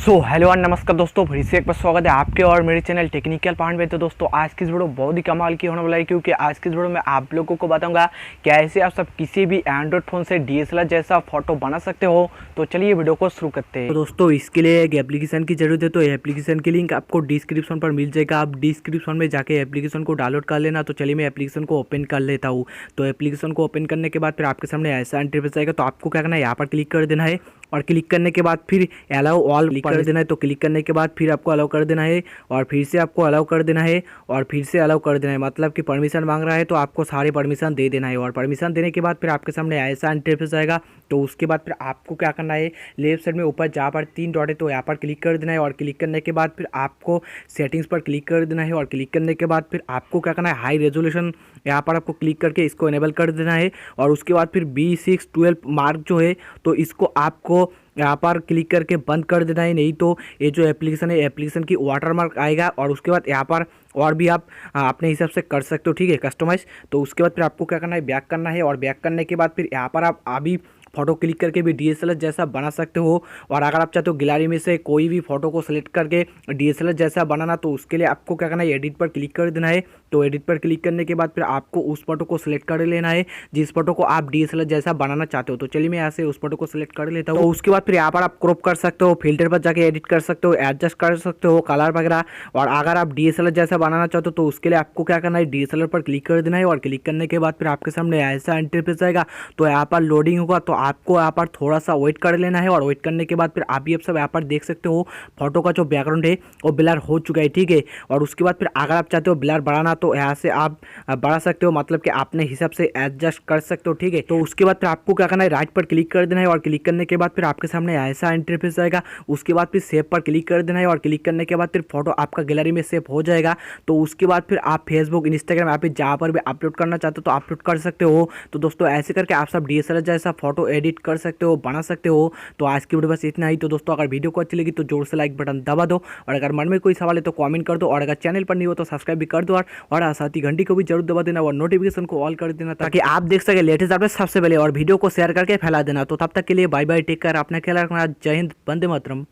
Hello और नमस्कार दोस्तों, फिर से एक बार स्वागत है आपके और मेरे चैनल टेक्निकल पॉइंट में। तो दोस्तों आज की इस वीडियो बहुत ही कमाल की होने वाला है, क्योंकि आज की इस वीडियो में आप लोगों को बताऊंगा कैसे आप सब किसी भी एंड्रॉइड फ़ोन से डीएसएलआर जैसा फोटो बना सकते हो। तो चलिए वीडियो को शुरू करते हैं। तो दोस्तों इसके लिए एक एप्लीकेशन की जरूरत है, तो एप्लीकेशन की लिंक आपको डिस्क्रिप्शन पर मिल जाएगा। आप डिस्क्रिप्शन में जाके एप्लीकेशन को डाउनलोड कर लेना। तो चलिए मैं एप्लीकेशन को ओपन कर लेता हूँ। तो एप्लीकेशन को ओपन करने के बाद फिर आपके सामने ऐसा इंटरफेस आएगा। तो आपको क्या करना है, यहाँ पर क्लिक कर देना है और क्लिक करने के बाद फिर अलाउ ऑल क्लिक कर देना है। तो क्लिक करने के बाद फिर आपको अलाउ कर देना है और फिर से आपको अलाउ कर देना है और फिर से अलाउ कर देना है। मतलब कि परमिशन मांग रहा है तो आपको सारे परमिशन दे देना है। और परमिशन देने के बाद फिर आपके सामने ऐसा इंटरफेस आएगा। तो उसके बाद फिर आपको क्या करना है, लेफ्ट साइड में ऊपर जहाँ पर 3 डॉट है तो यहाँ पर क्लिक कर देना है। और क्लिक करने के बाद फिर आपको सेटिंग्स पर क्लिक कर देना है। और क्लिक करने के बाद फिर आपको क्या करना है, हाई रेजोल्यूशन यहाँ पर आपको क्लिक करके इसको इनेबल कर देना है। और उसके बाद फिर B612 मार्क जो है तो इसको आपको यहाँ पर क्लिक करके बंद कर देना है। नहीं तो ये जो एप्लीकेशन है, एप्लीकेशन की वाटरमार्क आएगा। और उसके बाद यहाँ पर और भी आप अपने हिसाब से कर सकते हो, ठीक है, कस्टमाइज। तो उसके बाद फिर आपको क्या करना है, बैक करना है। और बैक करने के बाद फिर यहाँ पर आप अभी फोटो क्लिक करके भी डीएसएलआर जैसा बना सकते हो। और अगर आप चाहते हो गैलरी में से कोई भी फोटो को सिलेक्ट करके डीएसएलआर जैसा बनाना, तो उसके लिए आपको क्या करना है, एडिट पर क्लिक कर देना है। तो एडिट पर क्लिक करने के बाद फिर आपको उस फोटो को सिलेक्ट कर लेना है जिस फोटो को आप डीएसएलआर जैसा बनाना चाहते हो। तो चलिए मैं यहाँ से उस फोटो को सिलेक्ट कर लेता हूँ। तो उसके बाद फिर यहाँ पर आप क्रॉप कर सकते हो, फिल्टर पर जाके एडिट कर सकते हो, एडजस्ट कर सकते हो कलर वगैरह। और अगर आप डीएसएलआर जैसा बनाना चाहते हो तो उसके लिए आपको क्या करना है, डीएसएलआर पर क्लिक कर देना है। और क्लिक करने के बाद फिर आपके सामने ऐसा इंटरफेस आएगा। तो यहाँ पर लोडिंग होगा, तो आपको यहाँ पर थोड़ा सा वेट कर लेना है। और वेट करने के बाद फिर आप ये सब यहाँ पर देख सकते हो, फोटो का जो बैकग्राउंड है वो ब्लर हो चुका है, ठीक है। और उसके बाद फिर अगर आप चाहते हो ब्लर बढ़ाना तो यहाँ से आप बढ़ा सकते हो, मतलब कि अपने हिसाब से एडजस्ट कर सकते हो, ठीक है। तो उसके बाद फिर आपको क्या करना है, राइट पर क्लिक कर देना है। और क्लिक करने के बाद फिर आपके सामने ऐसा इंटरफेस आएगा। उसके बाद फिर सेव पर क्लिक कर देना है। और क्लिक करने के बाद फिर फोटो आपका गैलरी में सेव हो जाएगा। तो उसके बाद फिर आप फेसबुक, इंस्टाग्राम यहाँ पे जहाँ पर भी अपलोड करना चाहते हो तो अपलोड कर सकते हो। तो दोस्तों ऐसे करके आप सब डीएसएलआर जैसा फोटो एडिट कर सकते हो, बना सकते हो। तो आज की वीडियो बस इतना ही। तो दोस्तों अगर वीडियो को अच्छी लगी तो जोर से लाइक बटन दबा दो। और अगर मन में कोई सवाल है तो कमेंट कर दो। और अगर चैनल पर नहीं हो तो सब्सक्राइब भी कर दो। और साथ ही घंटी को भी जरूर दबा देना और नोटिफिकेशन को ऑल कर देना, ताकि आप देख सके लेटेस्ट अपडेट सबसे पहले। और वीडियो को शेयर करके फैला देना। तो तब तक के लिए बाय बाय, टेक केयर, अपना ख्याल रखना। जय हिंद, वंदे मातरम।